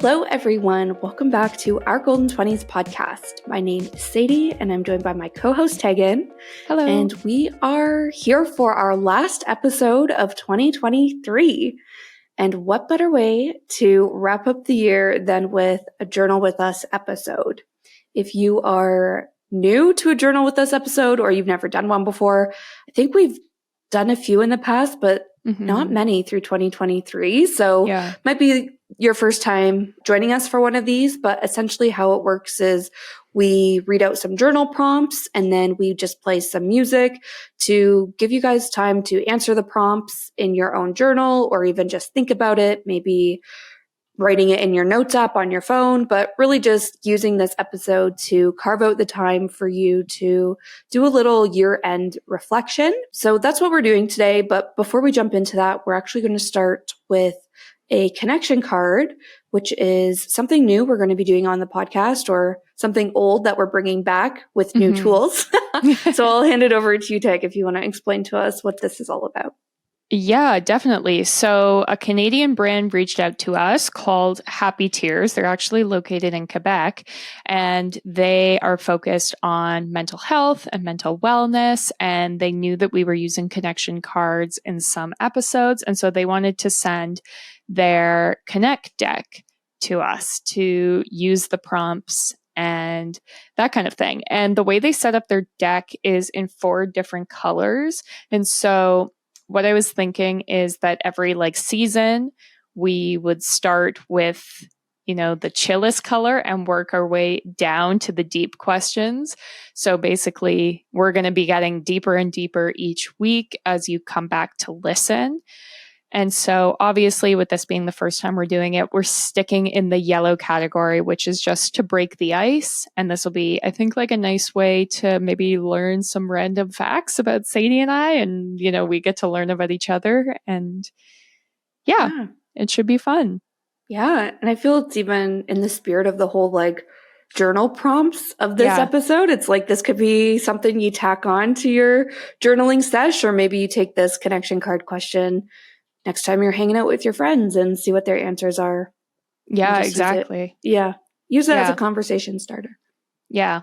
Hello, everyone. Welcome back to our Golden 20s podcast. My name is Sadie, and I'm joined by my co-host, Tegan. Hello. And we are here for our last episode of 2023. And what better way to wrap up the year than with a Journal With Us episode? If you are new to a Journal With Us episode or you've never done one before, I think we've done a few in the past, but not many through 2023. So might be your first time joining us for one of these, but essentially how it works is we read out some journal prompts and then we just play some music to give you guys time to answer the prompts in your own journal or even just think about it, maybe writing it in your notes app on your phone, but really just using this episode to carve out the time for you to do a little year-end reflection. So that's what we're doing today. But before we jump into that, we're actually going to start with a connection card, which is something new we're going to be doing on the podcast or something old that we're bringing back with new tools. So I'll hand it over to you, Teg, if you want to explain to us what this is all about. Yeah, definitely. So a Canadian brand reached out to us called Happy Tears. They're actually located in Quebec, and they are focused on mental health and mental wellness. And they knew that we were using connection cards in some episodes. And so they wanted to send their Connect deck to us to use the prompts and that kind of thing. And the way they set up their deck is in 4 different colors. And so what I was thinking is that every season we would start with, the chillest color and work our way down to the deep questions. So basically we're going to be getting deeper and deeper each week as you come back to listen. And so obviously with this being the first time we're doing it, we're sticking in the yellow category, which is just to break the ice. And this will be, I think, a nice way to maybe learn some random facts about Sadie and I. And, we get to learn about each other. And yeah, it should be fun. Yeah. And I feel it's even in the spirit of the whole journal prompts of this episode. It's this could be something you tack on to your journaling sesh, or maybe you take this connection card question next time you're hanging out with your friends and see what their answers are. Yeah, exactly. Use that as a conversation starter. Yeah.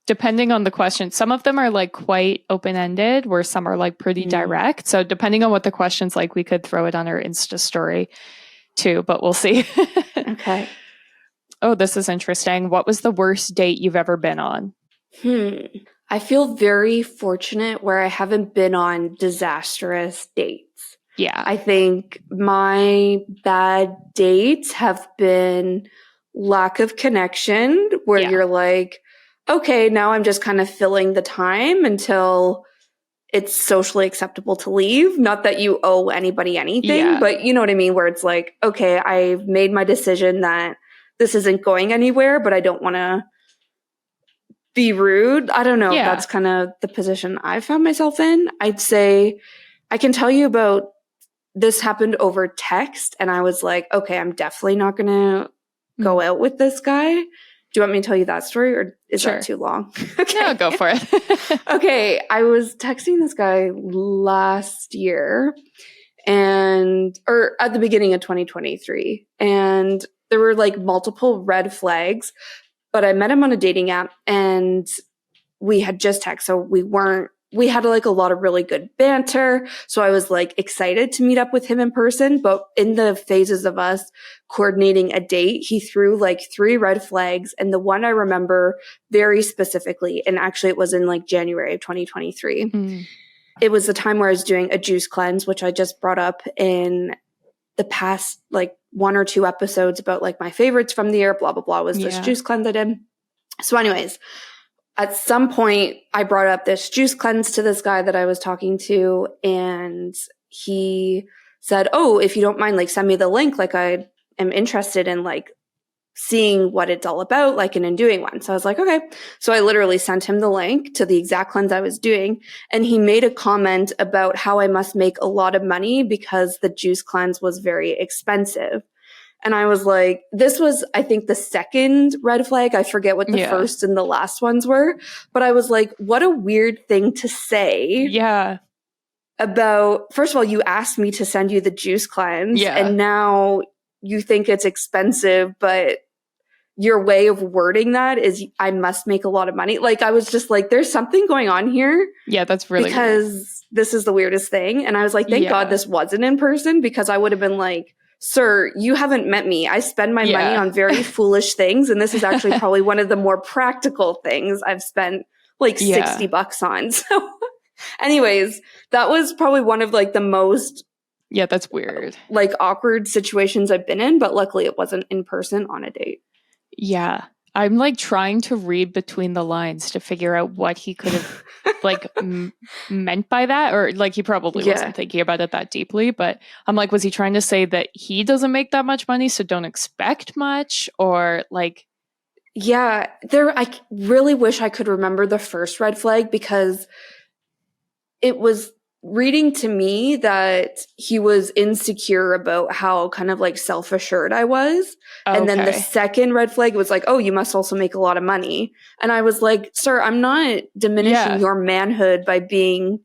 Depending on the question, some of them are quite open-ended, where some are pretty direct. So depending on what the question's we could throw it on our Insta story too, but we'll see. Okay. Oh, this is interesting. What was the worst date you've ever been on? I feel very fortunate where I haven't been on disastrous dates. Yeah. I think my bad dates have been lack of connection, where you're okay, now I'm just kind of filling the time until it's socially acceptable to leave. Not that you owe anybody anything, but you know what I mean? Where it's okay, I've made my decision that this isn't going anywhere, but I don't want to be rude. I don't know. Yeah. That's kind of the position I found myself in. I'd say I can tell you about this happened over text, and I was okay, I'm definitely not going to go out with this guy. Do you want me to tell you that story, or is that too long? Okay. Yeah, go for it. Okay, I was texting this guy last year or at the beginning of 2023, and there were multiple red flags, but I met him on a dating app and we had just texted, so we had a lot of really good banter. So I was excited to meet up with him in person. But in the phases of us coordinating a date, he threw 3 red flags. And the one I remember very specifically, and actually it was in January of 2023. It was the time where I was doing a juice cleanse, which I just brought up in the past 1 or 2 episodes about my favorites from the year, blah, blah, blah, was this juice cleanse I did. So anyways, at some point, I brought up this juice cleanse to this guy that I was talking to, and he said, "Oh, if you don't mind, send me the link. I am interested in seeing what it's all about, and in doing one." So I was okay. So I literally sent him the link to the exact cleanse I was doing, and he made a comment about how I must make a lot of money because the juice cleanse was very expensive. And I was this was, I think, the second red flag. I forget what the first and the last ones were. But I was what a weird thing to say. Yeah. About, first of all, you asked me to send you the juice cleanse. And now you think it's expensive, but your way of wording that is I must make a lot of money. Like, I was just like, there's something going on here. Yeah, that's really because weird. this is the weirdest thing. And I was like, thank God this wasn't in person, because I would have been like, sir, you haven't met me. I spend my money on very foolish things. And this is actually probably one of the more practical things I've spent like $60 on. So anyways, that was probably one of like the most that's weird. Like awkward situations I've been in, but luckily it wasn't in person on a date. Yeah. I'm like trying to read between the lines to figure out what he could have like meant by that, or like he probably wasn't thinking about it that deeply, but I'm like, was he trying to say that he doesn't make that much money, so don't expect much, or like? Yeah, I really wish I could remember the first red flag, because it was reading to me that he was insecure about how kind of like self-assured I was. Okay. And then the second red flag was like, oh, you must also make a lot of money. And I was like, sir, I'm not diminishing your manhood by being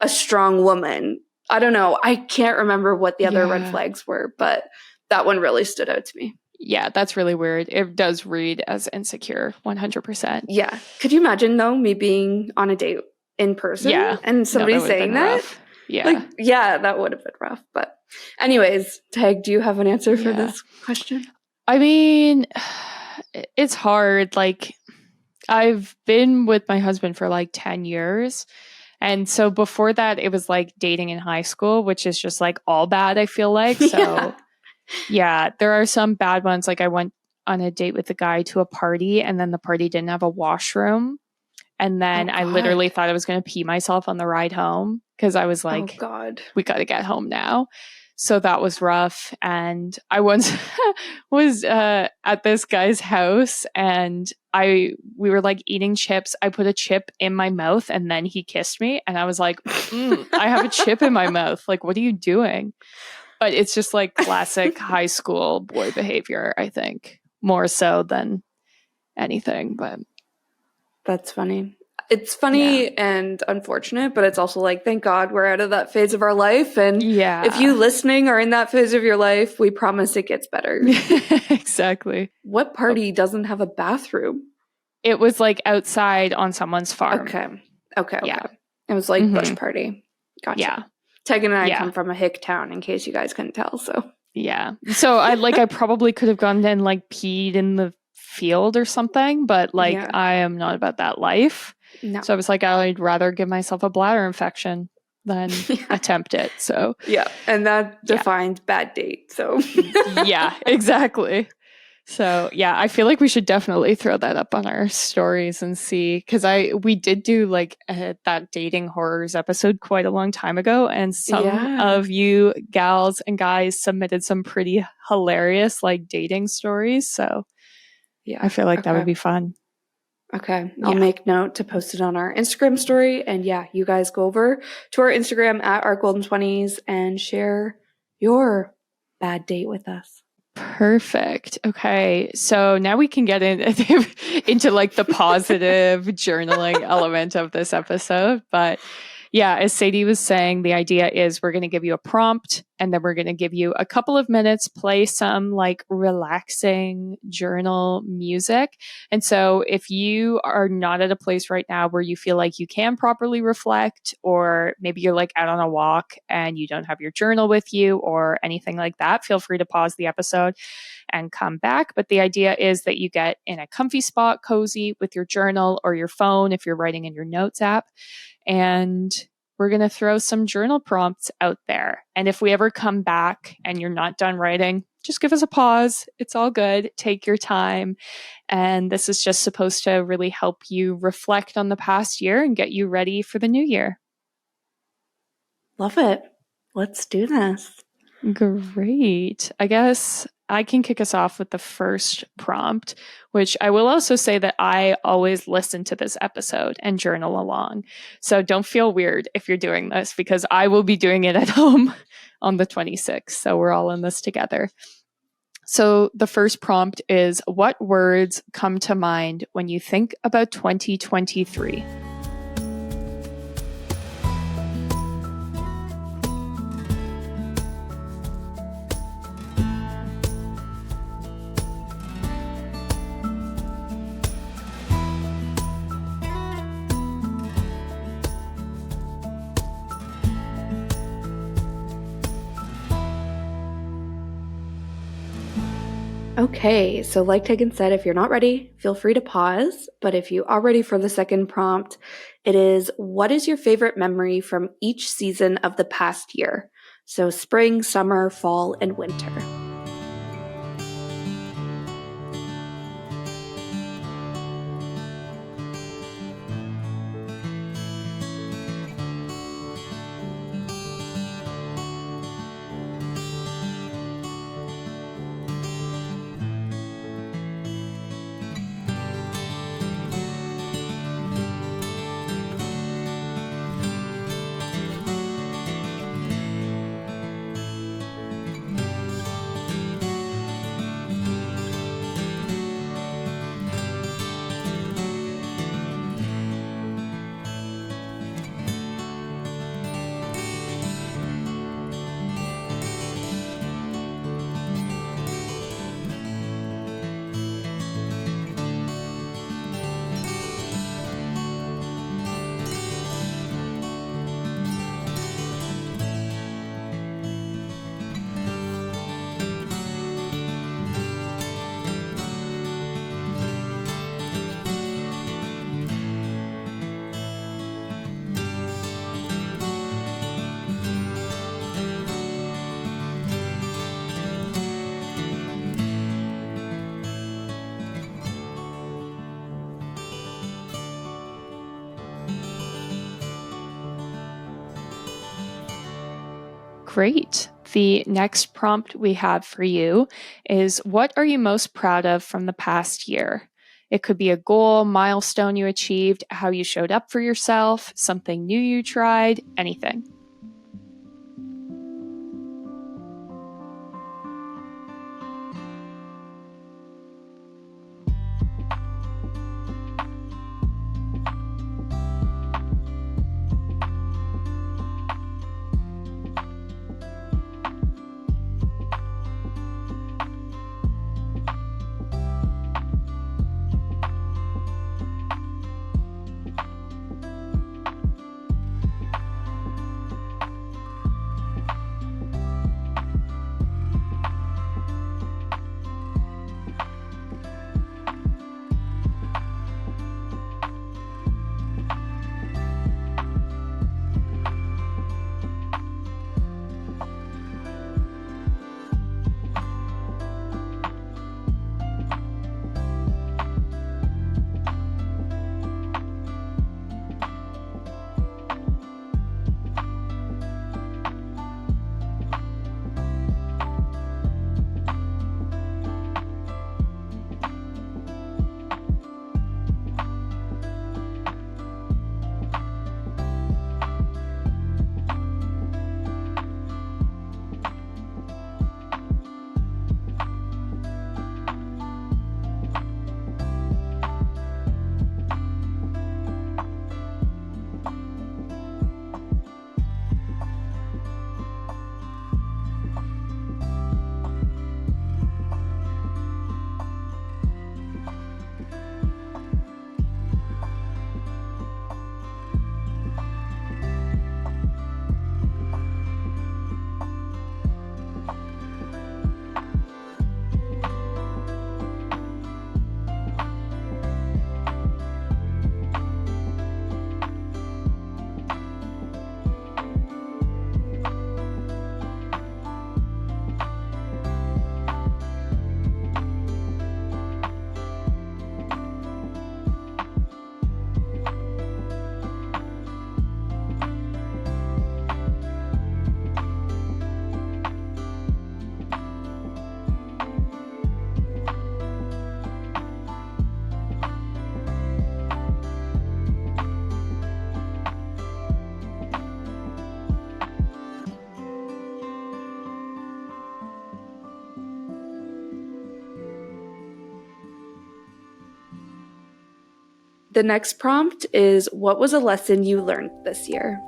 a strong woman. I don't know. I can't remember what the other red flags were, but that one really stood out to me. Yeah, that's really weird. It does read as insecure, 100%. Yeah. Could you imagine, though, me being on a date in person and somebody saying that? Rough. Yeah. Like, yeah, that would have been rough. But anyways, Tag, do you have an answer for this question? I mean, it's hard. Like, I've been with my husband for like 10 years. And so before that, it was like dating in high school, which is just like all bad, I feel like. So yeah, there are some bad ones. Like I went on a date with a guy to a party, and then the party didn't have a washroom. And then I literally thought I was going to pee myself on the ride home, because I was like, we got to get home now. So that was rough. And I once was at this guy's house, and we were like eating chips. I put a chip in my mouth, and then he kissed me. And I was like, I have a chip in my mouth. Like, what are you doing? But it's just like classic high school boy behavior, I think, more so than anything. But that's funny. It's funny and unfortunate, but it's also like, thank God we're out of that phase of our life. And if you listening are in that phase of your life, we promise it gets better. Exactly. What party doesn't have a bathroom? It was like outside on someone's farm. Okay. Yeah. It was like bush party. Gotcha. Yeah. Tegan and I come from a hick town, in case you guys couldn't tell. So yeah. So I probably could have gone and like peed in the field or something, but like I am not about that life. No. So I was like, I'd rather give myself a bladder infection than attempt it. So yeah, and that defined bad date. So yeah, exactly. So yeah, I feel like we should definitely throw that up on our stories and see, because we did do like that dating horrors episode quite a long time ago, and some of you gals and guys submitted some pretty hilarious like dating stories. So yeah, I feel like that would be fun. Okay, I'll make note to post it on our Instagram story. And yeah, you guys go over to our Instagram at OurGolden20s and share your bad date with us. Perfect. Okay, so now we can get into like the positive journaling element of this episode. But yeah, as Sadie was saying, the idea is we're going to give you a prompt, and then we're going to give you a couple of minutes, play some like relaxing journal music. And so if you are not at a place right now where you feel like you can properly reflect, or maybe you're like out on a walk and you don't have your journal with you or anything like that, feel free to pause the episode and come back. But the idea is that you get in a comfy spot, cozy, with your journal or your phone if you're writing in your notes app. And we're going to throw some journal prompts out there. And if we ever come back and you're not done writing, just give us a pause. It's all good. Take your time. And this is just supposed to really help you reflect on the past year and get you ready for the new year. Love it. Let's do this. Great. I guess I can kick us off with the first prompt, which I will also say that I always listen to this episode and journal along. So don't feel weird if you're doing this, because I will be doing it at home on the 26th. So we're all in this together. So the first prompt is, what words come to mind when you think about 2023? Okay, so like Tegan said, if you're not ready, feel free to pause. But if you are ready for the second prompt, it is, what is your favorite memory from each season of the past year? So spring, summer, fall, and winter. Great. The next prompt we have for you is, what are you most proud of from the past year? It could be a goal, milestone you achieved, how you showed up for yourself, something new you tried, anything. The next prompt is, what was a lesson you learned this year?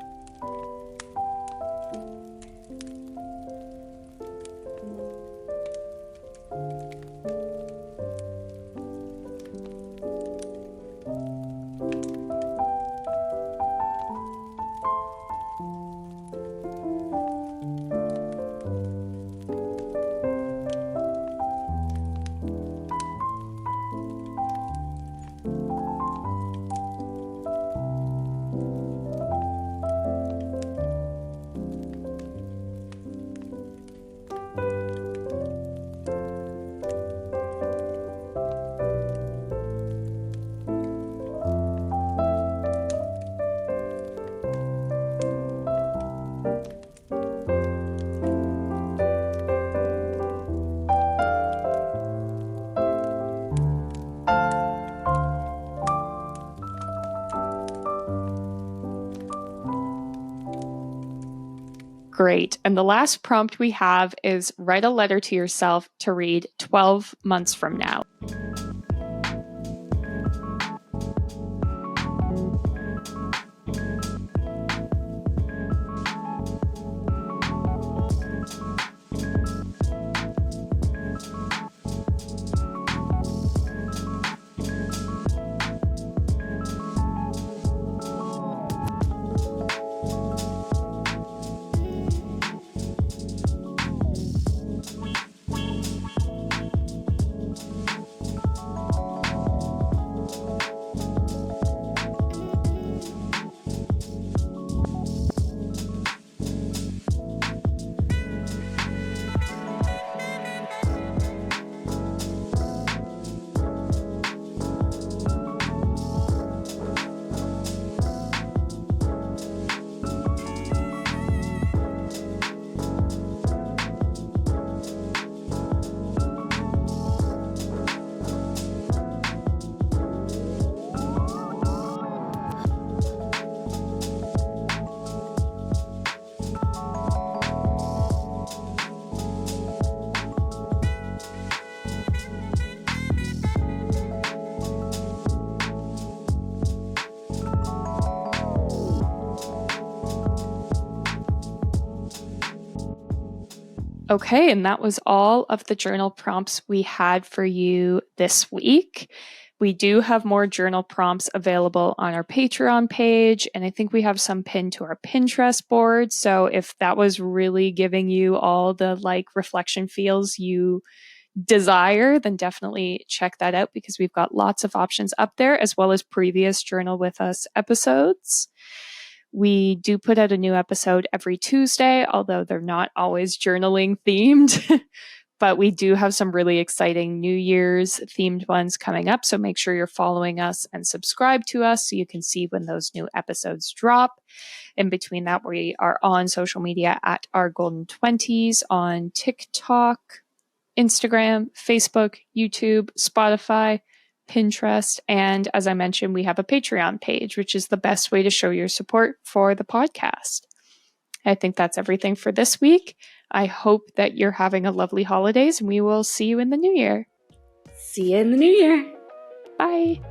Great. And the last prompt we have is write a letter to yourself to read 12 months from now. Okay, and that was all of the journal prompts we had for you this week. We do have more journal prompts available on our Patreon page, and I think we have some pinned to our Pinterest board. So if that was really giving you all the reflection feels you desire, then definitely check that out because we've got lots of options up there as well as previous Journal With Us episodes. We do put out a new episode every Tuesday, although they're not always journaling themed. But we do have some really exciting New Year's themed ones coming up. So make sure you're following us and subscribe to us so you can see when those new episodes drop. In between that, we are on social media at Our Golden 20s on TikTok, Instagram, Facebook, YouTube, Spotify, Pinterest, and as I mentioned, we have a Patreon page, which is the best way to show your support for the podcast. I think that's everything for this week. I hope that you're having a lovely holidays, and we will see you in the new year. See you in the new year. Bye.